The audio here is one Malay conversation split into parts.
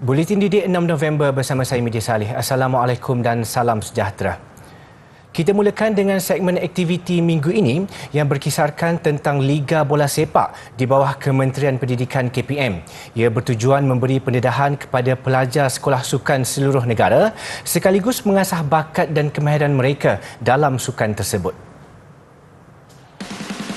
Buletin Didik 6 November bersama saya Media Saleh. Assalamualaikum dan salam sejahtera. Kita mulakan dengan segmen aktiviti minggu ini yang berkisarkan tentang Liga Bola Sepak di bawah Kementerian Pendidikan KPM. Ia bertujuan memberi pendedahan kepada pelajar sekolah sukan seluruh negara sekaligus mengasah bakat dan kemahiran mereka dalam sukan tersebut.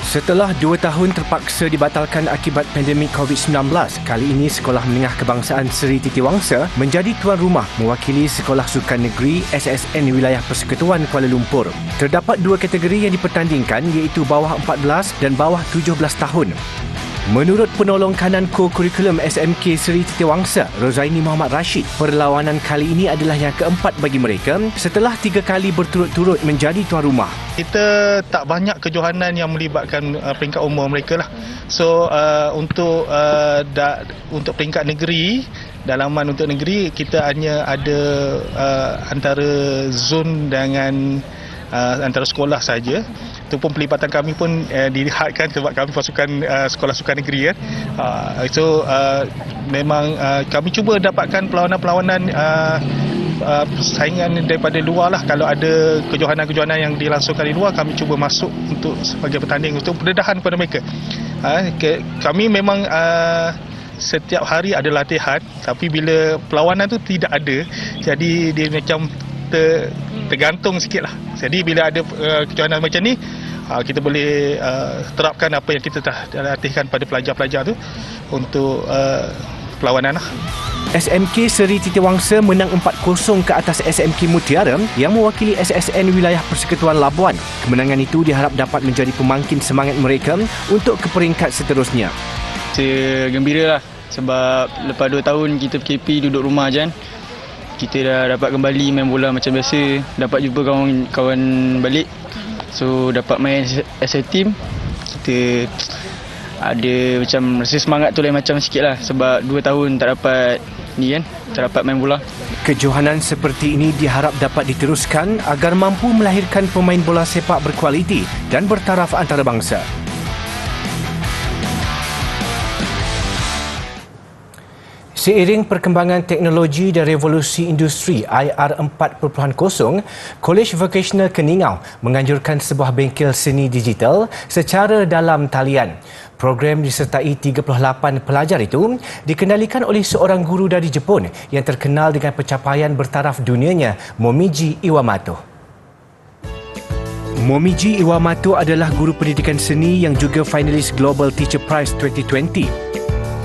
Setelah 2 tahun terpaksa dibatalkan akibat pandemik COVID-19, kali ini Sekolah Menengah Kebangsaan Seri Titiwangsa menjadi tuan rumah mewakili Sekolah Sukan Negeri SSN Wilayah Persekutuan Kuala Lumpur. Terdapat 2 kategori yang dipertandingkan iaitu bawah 14 dan bawah 17 tahun. Menurut penolong kanan ko-kurikulum SMK Seri Titiwangsa, Rozaini Muhammad Rashid, perlawanan kali ini adalah yang keempat bagi mereka setelah 3 kali berturut-turut menjadi tuan rumah. Kita tak banyak kejohanan yang melibatkan peringkat umur mereka lah. So untuk peringkat negeri, dalaman untuk negeri, kita hanya ada antara zon dengan antara sekolah saja. Itu pun pelibatan kami pun dilihatkan sebab kami pasukan sekolah sukan negeri kan. Memang kami cuba dapatkan perlawanan-perlawanan persaingan daripada luar lah. Kalau ada kejohanan-kejohanan yang dilangsungkan di luar, kami cuba masuk untuk sebagai bertanding untuk pendedahan kepada mereka. Kami memang setiap hari ada latihan, tapi bila perlawanan tu tidak ada, jadi dia macam tergantung sikit lah. Jadi bila ada kejohanan macam ni, kita boleh terapkan apa yang kita dah latihkan pada pelajar-pelajar tu untuk perlawanan lah. SMK Seri Titiwangsa menang 4-0 ke atas SMK Mutiara yang mewakili SSN Wilayah Persekutuan Labuan. Kemenangan itu diharap dapat menjadi pemangkin semangat mereka untuk ke peringkat seterusnya. Saya gembira lah sebab lepas 2 tahun kita PKP duduk rumah je kan. Kita dah dapat kembali main bola macam biasa, dapat jumpa kawan-kawan balik. So dapat main as a team, kita ada macam rasa semangat tu lain macam sikit lah sebab 2 tahun tak dapat ni kan, tak dapat main bola. Kejohanan seperti ini diharap dapat diteruskan agar mampu melahirkan pemain bola sepak berkualiti dan bertaraf antarabangsa. Seiring perkembangan teknologi dan revolusi industri IR 4.0, Kolej Vocational Keningau menganjurkan sebuah bengkel seni digital secara dalam talian. Program disertai 38 pelajar itu dikendalikan oleh seorang guru dari Jepun yang terkenal dengan pencapaian bertaraf dunianya, Momiji Iwamoto. Momiji Iwamoto adalah guru pendidikan seni yang juga finalis Global Teacher Prize 2020.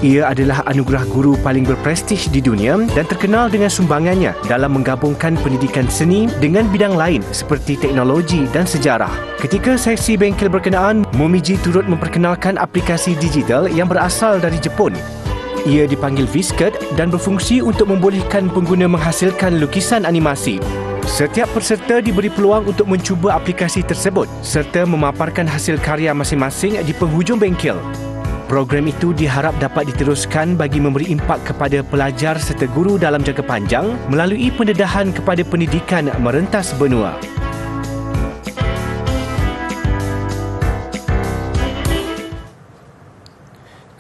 Ia adalah anugerah guru paling berprestij di dunia dan terkenal dengan sumbangannya dalam menggabungkan pendidikan seni dengan bidang lain seperti teknologi dan sejarah. Ketika sesi bengkel berkenaan, Momiji turut memperkenalkan aplikasi digital yang berasal dari Jepun. Ia dipanggil Viscut dan berfungsi untuk membolehkan pengguna menghasilkan lukisan animasi. Setiap peserta diberi peluang untuk mencuba aplikasi tersebut serta memaparkan hasil karya masing-masing di penghujung bengkel. Program itu diharap dapat diteruskan bagi memberi impak kepada pelajar serta guru dalam jangka panjang melalui pendedahan kepada pendidikan merentas benua.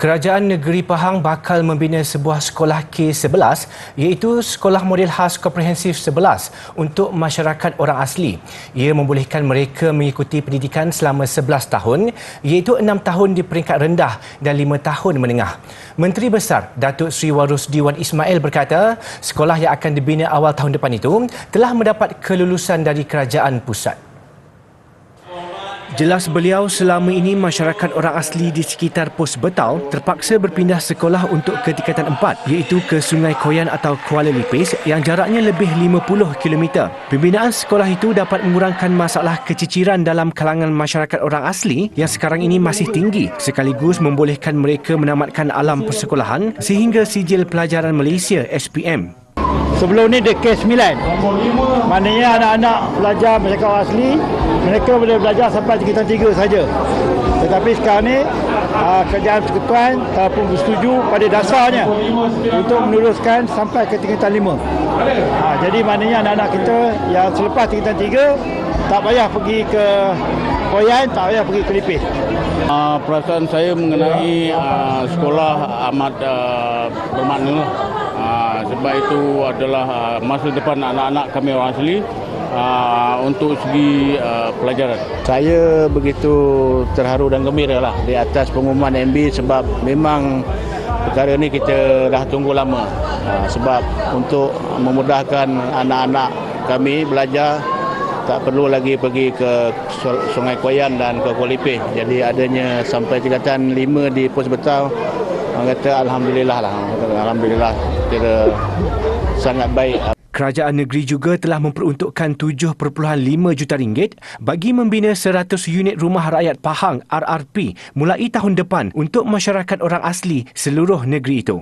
Kerajaan Negeri Pahang bakal membina sebuah sekolah K11 iaitu Sekolah Model Khas Komprehensif 11 untuk masyarakat orang asli. Ia membolehkan mereka mengikuti pendidikan selama 11 tahun iaitu 6 tahun di peringkat rendah dan 5 tahun menengah. Menteri Besar Datuk Seri Warus Diwan Ismail berkata sekolah yang akan dibina awal tahun depan itu telah mendapat kelulusan dari Kerajaan Pusat. Jelas beliau, selama ini masyarakat orang asli di sekitar Pos Betau terpaksa berpindah sekolah untuk ke tingkatan 4 iaitu ke Sungai Koyan atau Kuala Lipis yang jaraknya lebih 50 km. Pembinaan sekolah itu dapat mengurangkan masalah keciciran dalam kalangan masyarakat orang asli yang sekarang ini masih tinggi sekaligus membolehkan mereka menamatkan alam persekolahan sehingga sijil pelajaran Malaysia SPM. Sebelum ni dia K9. Maknanya anak-anak pelajar masyarakat orang asli mereka boleh belajar sampai tingkatan 3 saja. Tetapi sekarang ni kerajaan persekutuan telah pun bersetuju pada dasarnya untuk meneruskan sampai ke tingkatan 5. Jadi maknanya anak-anak kita yang selepas tingkatan 3 tak payah pergi ke Koyan, tak payah pergi ke Lipis. Perasaan saya mengenai sekolah amat bermakna. Sebab itu adalah masa depan anak-anak kami orang asli untuk segi pelajaran. Saya begitu terharu dan gembira lah di atas pengumuman MB sebab memang perkara ni kita dah tunggu lama. Sebab untuk memudahkan anak-anak kami belajar, tak perlu lagi pergi ke Sungai Koyan dan ke Kuala Lumpur. Jadi adanya sampai tingkatan 5 di Pos Betau, orang kata alhamdulillah lah. Alhamdulillah kira sangat baik. Kerajaan negeri juga telah memperuntukkan 7.5 juta ringgit bagi membina 100 unit rumah rakyat Pahang RRP mulai tahun depan untuk masyarakat orang asli seluruh negeri itu.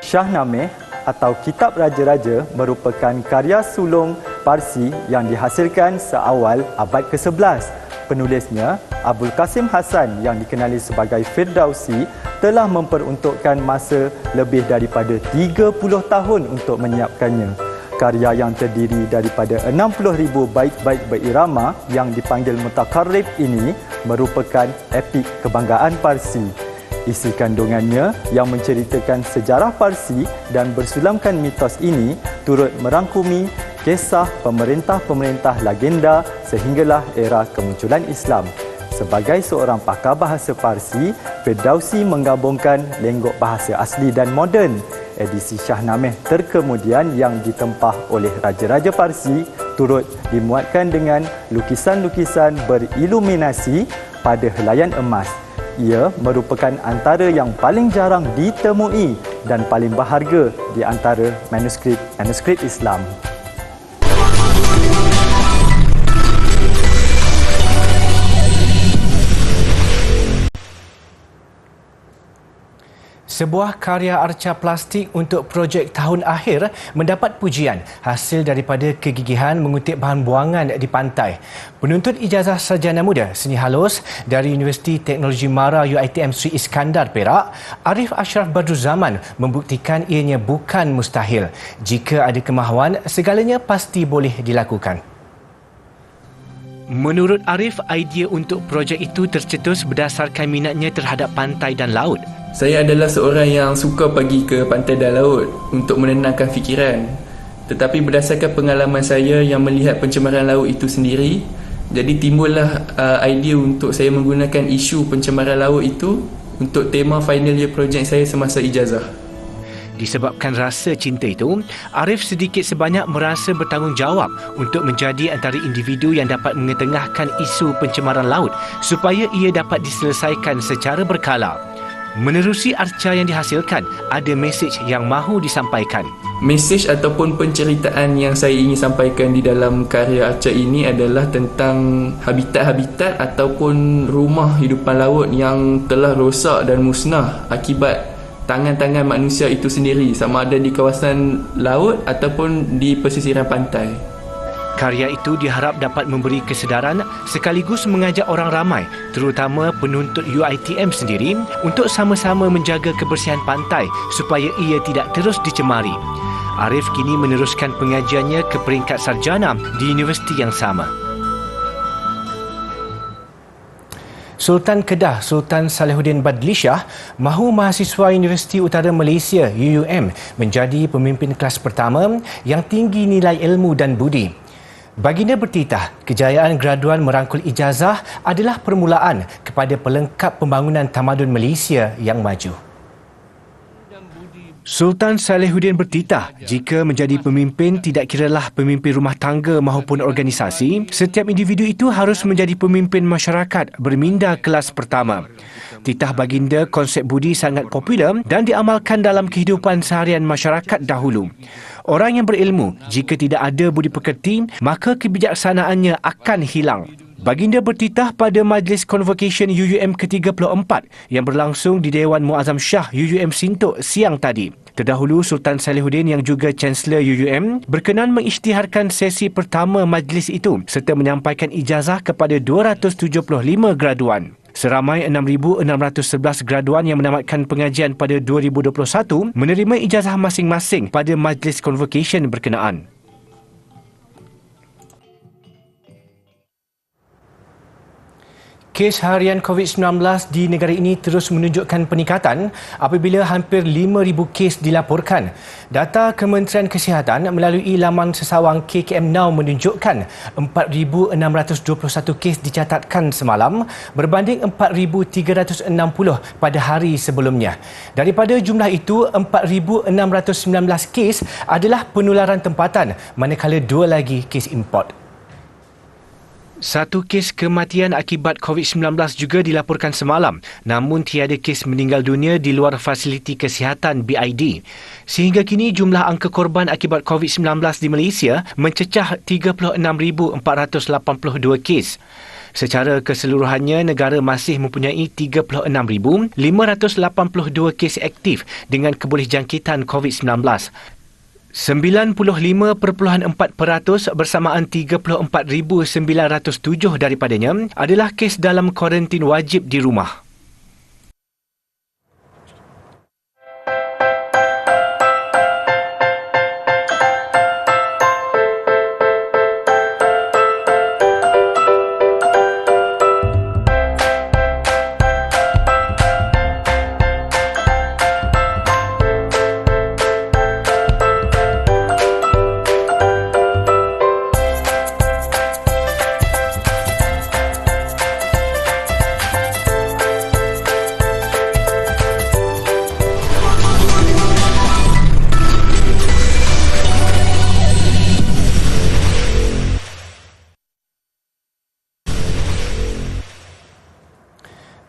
Syahnameh atau Kitab Raja-Raja merupakan karya sulung Parsi yang dihasilkan seawal abad ke-11. Penulisnya, Abdul Kasim Hassan yang dikenali sebagai Firdausi, telah memperuntukkan masa lebih daripada 30 tahun untuk menyiapkannya. Karya yang terdiri daripada 60,000 bait-bait berirama yang dipanggil mutakarrib ini merupakan epik kebanggaan Parsi. Isi kandungannya yang menceritakan sejarah Parsi dan bersulamkan mitos ini turut merangkumi kisah pemerintah-pemerintah legenda sehinggalah era kemunculan Islam. Sebagai seorang pakar bahasa Parsi, Firdausi menggabungkan lenggok bahasa asli dan moden. Edisi Syahnameh terkemudian yang ditempah oleh Raja-Raja Parsi turut dimuatkan dengan lukisan-lukisan beriluminasi pada helaian emas. Ia merupakan antara yang paling jarang ditemui dan paling berharga di antara manuskrip Islam. Sebuah karya arca plastik untuk projek tahun akhir mendapat pujian hasil daripada kegigihan mengutip bahan buangan di pantai. Penuntut ijazah sarjana muda seni halus dari Universiti Teknologi Mara UiTM Sri Iskandar Perak, Arif Ashraf Badruzaman membuktikan ianya bukan mustahil. Jika ada kemahuan, segalanya pasti boleh dilakukan. Menurut Arif, idea untuk projek itu tercetus berdasarkan minatnya terhadap pantai dan laut. Saya adalah seorang yang suka pergi ke pantai dan laut untuk menenangkan fikiran. Tetapi berdasarkan pengalaman saya yang melihat pencemaran laut itu sendiri, jadi timbullah idea untuk saya menggunakan isu pencemaran laut itu untuk tema final year project saya semasa ijazah. Disebabkan rasa cinta itu, Arif sedikit sebanyak merasa bertanggungjawab untuk menjadi antara individu yang dapat mengetengahkan isu pencemaran laut supaya ia dapat diselesaikan secara berkala. Menerusi arca yang dihasilkan, ada mesej yang mahu disampaikan. Mesej ataupun penceritaan yang saya ingin sampaikan di dalam karya arca ini adalah tentang habitat-habitat ataupun rumah hidupan laut yang telah rosak dan musnah akibat tangan-tangan manusia itu sendiri, sama ada di kawasan laut ataupun di pesisiran pantai. Karya itu diharap dapat memberi kesedaran sekaligus mengajak orang ramai, terutama penuntut UiTM sendiri, untuk sama-sama menjaga kebersihan pantai supaya ia tidak terus dicemari. Arif kini meneruskan pengajiannya ke peringkat sarjana di universiti yang sama. Sultan Kedah Sultan Salehuddin Badli Shah mahu mahasiswa Universiti Utara Malaysia UUM menjadi pemimpin kelas pertama yang tinggi nilai ilmu dan budi. Baginda bertitah, kejayaan graduan merangkul ijazah adalah permulaan kepada pelengkap pembangunan tamadun Malaysia yang maju. Sultan Salehuddin bertitah, jika menjadi pemimpin tidak kiralah pemimpin rumah tangga maupun organisasi, setiap individu itu harus menjadi pemimpin masyarakat berminda kelas pertama. Titah baginda konsep budi sangat popular dan diamalkan dalam kehidupan seharian masyarakat dahulu. Orang yang berilmu, jika tidak ada budi pekerti, maka kebijaksanaannya akan hilang. Baginda bertitah pada Majlis Convocation UUM ke-34 yang berlangsung di Dewan Muazzam Shah UUM Sintok siang tadi. Terdahulu, Sultan Salehuddin yang juga Chancellor UUM berkenan mengisytiharkan sesi pertama majlis itu serta menyampaikan ijazah kepada 275 graduan. Seramai 6,611 graduan yang menamatkan pengajian pada 2021 menerima ijazah masing-masing pada Majlis Convocation berkenaan. Kes harian COVID-19 di negara ini terus menunjukkan peningkatan apabila hampir 5,000 kes dilaporkan. Data Kementerian Kesihatan melalui laman sesawang KKM Now menunjukkan 4,621 kes dicatatkan semalam berbanding 4,360 pada hari sebelumnya. Daripada jumlah itu, 4,619 kes adalah penularan tempatan manakala 2 lagi kes import. Satu kes kematian akibat COVID-19 juga dilaporkan semalam, namun tiada kes meninggal dunia di luar fasiliti kesihatan BID. Sehingga kini jumlah angka korban akibat COVID-19 di Malaysia mencecah 36,482 kes. Secara keseluruhannya, negara masih mempunyai 36,582 kes aktif dengan kebolehjangkitan COVID-19. 95.4% bersamaan 34,907 daripadanya adalah kes dalam kuarantin wajib di rumah.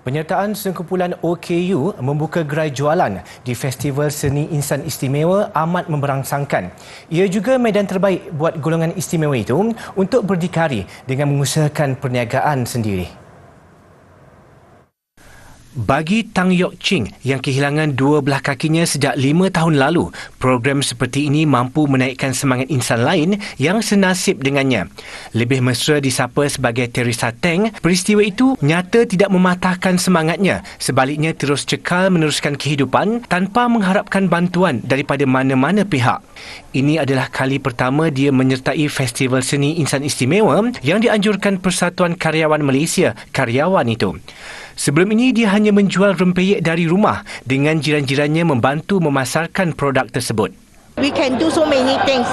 Penyertaan sekumpulan OKU membuka gerai jualan di Festival Seni Insan Istimewa amat memberangsangkan. Ia juga medan terbaik buat golongan istimewa itu untuk berdikari dengan mengusahakan perniagaan sendiri. Bagi Tang Yok Ching yang kehilangan 2 belah kakinya sejak 5 tahun lalu, program seperti ini mampu menaikkan semangat insan lain yang senasib dengannya. Lebih mesra disapa sebagai Teresa Teng, peristiwa itu nyata tidak mematahkan semangatnya, sebaliknya terus cekal meneruskan kehidupan tanpa mengharapkan bantuan daripada mana-mana pihak. Ini adalah kali pertama dia menyertai Festival Seni Insan Istimewa yang dianjurkan Persatuan Karyawan Malaysia, Karyawan itu. Sebelum ini, dia hanya menjual rempeyek dari rumah dengan jiran-jirannya membantu memasarkan produk tersebut. We can do so many things.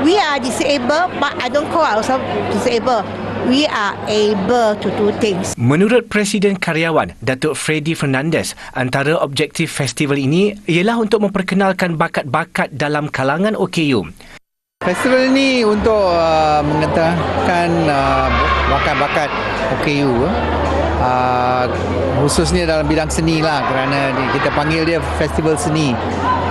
We are disabled, but I don't call ourselves disabled. We are able to do things. Menurut Presiden Karyawan, Datuk Freddy Fernandez, antara objektif festival ini ialah untuk memperkenalkan bakat-bakat dalam kalangan OKU. Festival ini untuk mengetahkan bakat-bakat OKU, khususnya dalam bidang seni lah, kerana kita panggil dia Festival Seni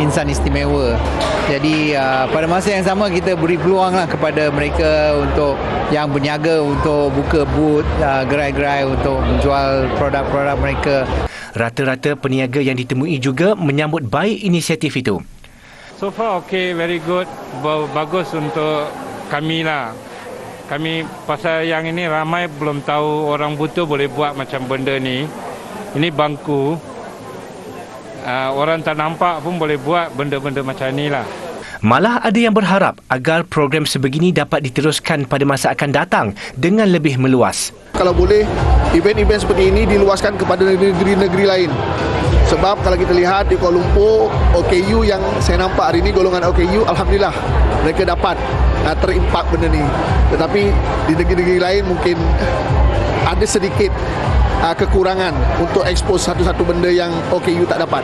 Insan Istimewa. Jadi pada masa yang sama kita beri peluang lah kepada mereka untuk yang berniaga untuk buka booth, gerai-gerai untuk menjual produk-produk mereka. Rata-rata peniaga yang ditemui juga menyambut baik inisiatif itu. So far okay, very good. Bagus untuk kami lah. Kami pasal yang ini ramai belum tahu orang buta boleh buat macam benda ni. Ini bangku. Orang tak nampak pun boleh buat benda-benda macam ni lah. Malah ada yang berharap agar program sebegini dapat diteruskan pada masa akan datang dengan lebih meluas. Kalau boleh, event-event seperti ini diluaskan kepada negeri-negeri lain. Sebab kalau kita lihat di Kuala Lumpur, OKU yang saya nampak hari ini, golongan OKU, Alhamdulillah mereka dapat terimpak benda ni. Tetapi di negeri-negeri lain mungkin ada sedikit kekurangan untuk expose satu-satu benda yang OKU tak dapat.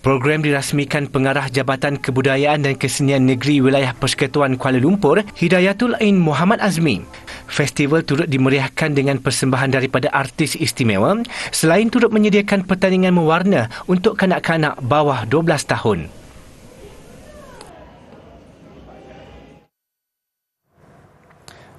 Program dirasmikan Pengarah Jabatan Kebudayaan dan Kesenian Negeri Wilayah Persekutuan Kuala Lumpur, Hidayatul Ain Muhammad Azmi. Festival turut dimeriahkan dengan persembahan daripada artis istimewa, selain turut menyediakan pertandingan mewarna untuk kanak-kanak bawah 12 tahun.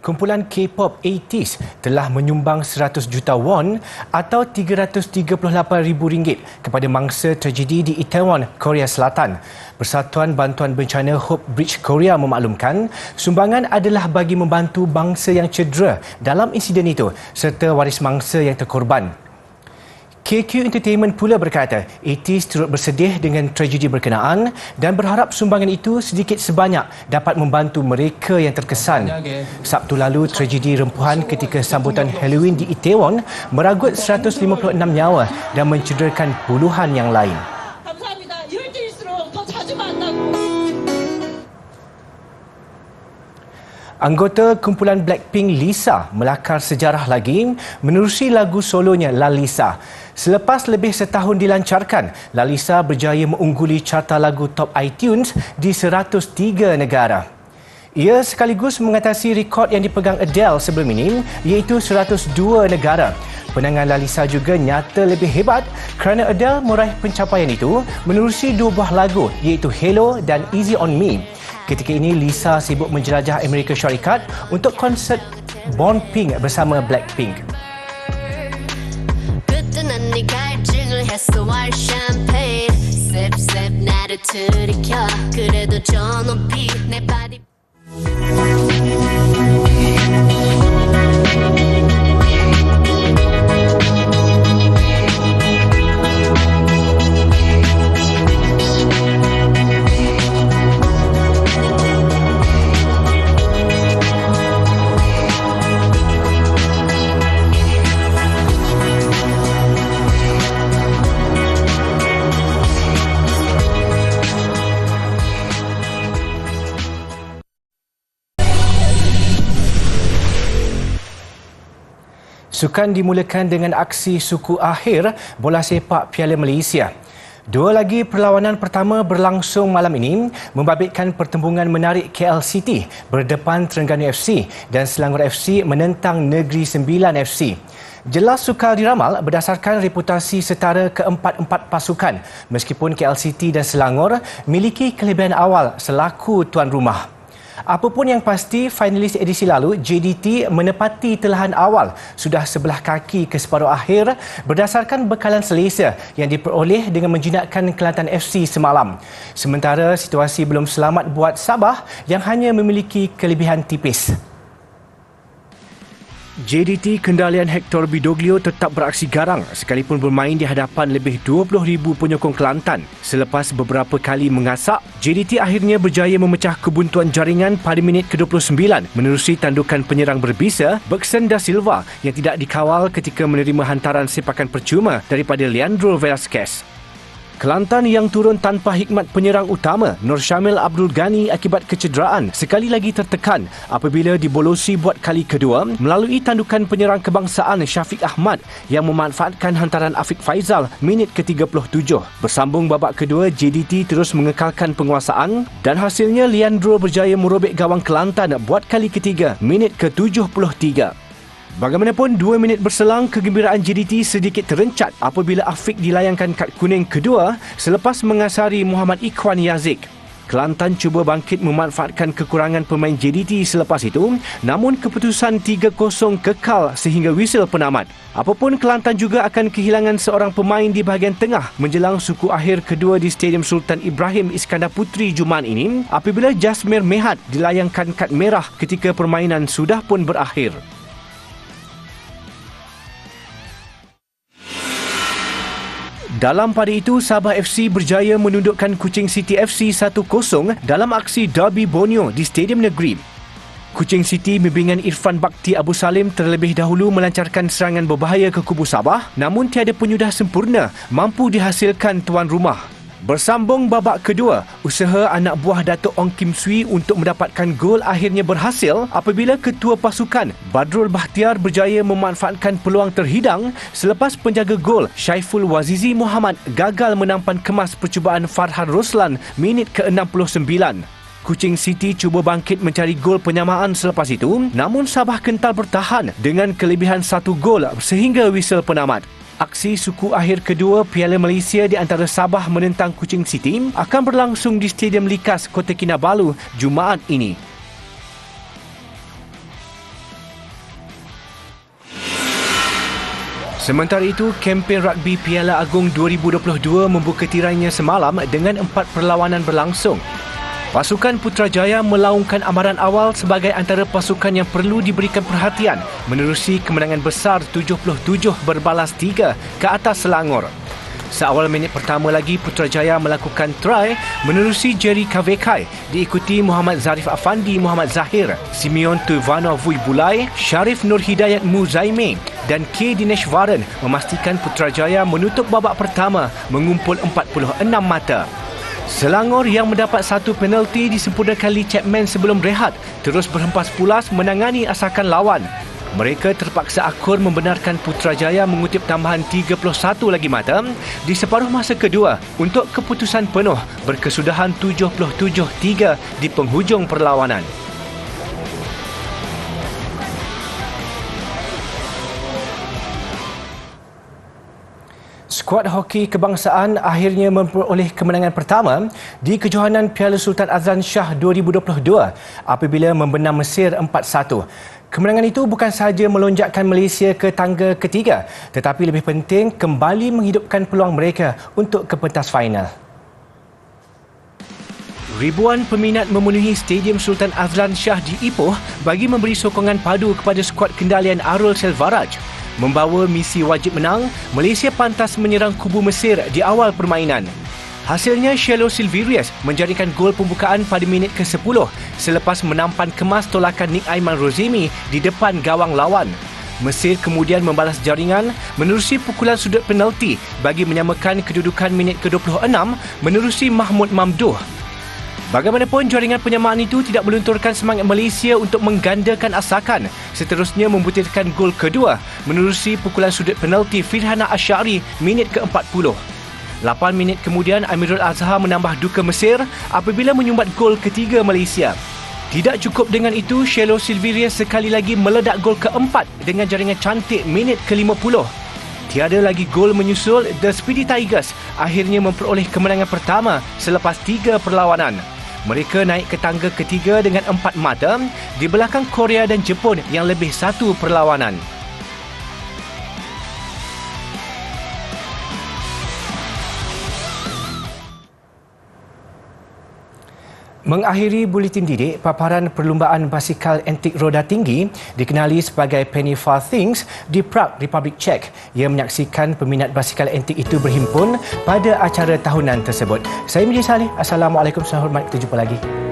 Kumpulan K-pop 80s telah menyumbang 100 juta won atau RM338,000 kepada mangsa tragedi di Itaewon, Korea Selatan. Persatuan Bantuan Bencana Hope Bridge Korea memaklumkan sumbangan adalah bagi membantu bangsa yang cedera dalam insiden itu serta waris mangsa yang terkorban. KQ Entertainment pula berkata, Itis turut bersedih dengan tragedi berkenaan dan berharap sumbangan itu sedikit sebanyak dapat membantu mereka yang terkesan. Sabtu lalu, tragedi rempuhan ketika sambutan Halloween di Itaewon meragut 156 nyawa dan mencederakan puluhan yang lain. Anggota kumpulan Blackpink Lisa melakar sejarah lagi menerusi lagu solonya La Lisa. Selepas lebih setahun dilancarkan, La Lisa berjaya mengungguli carta lagu top iTunes di 103 negara. Ia sekaligus mengatasi rekod yang dipegang Adele sebelum ini, iaitu 102 negara. Penangan La Lisa juga nyata lebih hebat kerana Adele meraih pencapaian itu menerusi 2 buah lagu, iaitu Hello dan Easy on Me. Ketika ini, Lisa sibuk menjelajah Amerika Syarikat untuk konsert Born Pink bersama Blackpink. Sukan dimulakan dengan aksi suku akhir bola sepak Piala Malaysia. 2 lagi perlawanan pertama berlangsung malam ini membabitkan pertembungan menarik KL City berdepan Terengganu FC dan Selangor FC menentang Negeri Sembilan FC. Jelas sukar diramal berdasarkan reputasi setara keempat-empat pasukan meskipun KL City dan Selangor miliki kelebihan awal selaku tuan rumah. Apapun yang pasti, finalis edisi lalu, JDT menepati telahan awal sudah sebelah kaki ke separuh akhir berdasarkan bekalan selesa yang diperoleh dengan menjinakkan Kelantan FC semalam. Sementara situasi belum selamat buat Sabah yang hanya memiliki kelebihan tipis. JDT kendalian Hector Bidoglio tetap beraksi garang sekalipun bermain di hadapan lebih 20,000 penyokong Kelantan. Selepas beberapa kali mengasak, JDT akhirnya berjaya memecah kebuntuan jaringan pada minit ke-29 menerusi tandukan penyerang berbisa Bergson da Silva yang tidak dikawal ketika menerima hantaran sepakan percuma daripada Leandro Velasquez. Kelantan yang turun tanpa hikmat penyerang utama Nur Syamil Abdul Ghani akibat kecederaan sekali lagi tertekan apabila dibolosi buat kali kedua melalui tandukan penyerang kebangsaan Syafiq Ahmad yang memanfaatkan hantaran Afiq Faizal minit ke-37. Bersambung babak kedua, JDT terus mengekalkan penguasaan dan hasilnya Leandro berjaya merobek gawang Kelantan buat kali ketiga minit ke-73. Bagaimanapun, 2 minit berselang, kegembiraan JDT sedikit terencat apabila Afiq dilayangkan kad kuning kedua selepas mengasari Muhammad Ikhwan Yazik. Kelantan cuba bangkit memanfaatkan kekurangan pemain JDT selepas itu, namun keputusan 3-0 kekal sehingga whistle penamat. Apapun, Kelantan juga akan kehilangan seorang pemain di bahagian tengah menjelang suku akhir kedua di Stadium Sultan Ibrahim Iskandar Puteri Jumaat ini apabila Jasmir Mehat dilayangkan kad merah ketika permainan sudah pun berakhir. Dalam pada itu, Sabah FC berjaya menundukkan Kuching City FC 1-0 dalam aksi Derby Borneo di Stadium Negeri. Kuching City bimbingan Irfan Bakti Abu Salim terlebih dahulu melancarkan serangan berbahaya ke kubu Sabah, namun tiada penyudah sempurna mampu dihasilkan tuan rumah. Bersambung babak kedua, usaha anak buah Datuk Ong Kim Swee untuk mendapatkan gol akhirnya berhasil apabila ketua pasukan Badrul Bahtiar berjaya memanfaatkan peluang terhidang selepas penjaga gol Syaiful Wazizi Muhammad gagal menampan kemas percubaan Farhan Roslan minit ke-69. Kuching City cuba bangkit mencari gol penyamaan selepas itu, namun Sabah kental bertahan dengan kelebihan 1 gol sehingga whistle penamat. Aksi suku akhir kedua Piala Malaysia di antara Sabah menentang Kuching City akan berlangsung di Stadium Likas, Kota Kinabalu, Jumaat ini. Sementara itu, kempen rugby Piala Agong 2022 membuka tirainya semalam dengan 4 perlawanan berlangsung. Pasukan Putrajaya melaungkan amaran awal sebagai antara pasukan yang perlu diberikan perhatian menerusi kemenangan besar 77 berbalas 3 ke atas Selangor. Seawal minit pertama lagi, Putrajaya melakukan try menerusi Jerry Kavekai diikuti Muhammad Zarif Afandi, Muhammad Zahir, Simeon Tuivanovui Bulai, Sharif Nur Hidayat Muzaime dan K. Dineshwaran memastikan Putrajaya menutup babak pertama mengumpul 46 mata. Selangor yang mendapat satu penalti disempurnakan Lee Chapman sebelum rehat terus berhempas pulas menangani asakan lawan. Mereka terpaksa akur membenarkan Putrajaya mengutip tambahan 31 lagi mata di separuh masa kedua untuk keputusan penuh berkesudahan 77-3 di penghujung perlawanan. Skuad hoki kebangsaan akhirnya memperoleh kemenangan pertama di kejohanan Piala Sultan Azlan Shah 2022 apabila membenam Mesir 4-1. Kemenangan itu bukan sahaja melonjakkan Malaysia ke tangga ketiga, tetapi lebih penting kembali menghidupkan peluang mereka untuk ke pentas final. Ribuan peminat memenuhi Stadium Sultan Azlan Shah di Ipoh bagi memberi sokongan padu kepada skuad kendalian Arul Selvaraj. Membawa misi wajib menang, Malaysia pantas menyerang kubu Mesir di awal permainan. Hasilnya, Shelo Silverius menjaringkan gol pembukaan pada minit ke-10 selepas menampan kemas tolakan Nick Aiman Rozemi di depan gawang lawan. Mesir kemudian membalas jaringan menerusi pukulan sudut penalti bagi menyamakan kedudukan minit ke-26 menerusi Mahmud Mamduh. Bagaimanapun, jaringan penyamaan itu tidak melunturkan semangat Malaysia untuk menggandakan asakan. Seterusnya membutirkan gol kedua menerusi pukulan sudut penalti Firhana Asyari minit ke-40. 8 minit kemudian, Amirul Azhar menambah duka Mesir apabila menyumbat gol ketiga Malaysia. Tidak cukup dengan itu, Shelo Silverius sekali lagi meledak gol keempat dengan jaringan cantik minit ke-50. Tiada lagi gol menyusul, The Speedy Tigers akhirnya memperoleh kemenangan pertama selepas 3 perlawanan. Mereka naik ke tangga ketiga dengan 4 mata di belakang Korea dan Jepun yang lebih 1 perlawanan. Mengakhiri buletin didik, paparan perlumbaan basikal antik roda tinggi dikenali sebagai Penny Farthings di Prague, Republik Czech yang menyaksikan peminat basikal antik itu berhimpun pada acara tahunan tersebut. Saya Mijie Saleh. Assalamualaikum, selamat hormat. Kita jumpa lagi.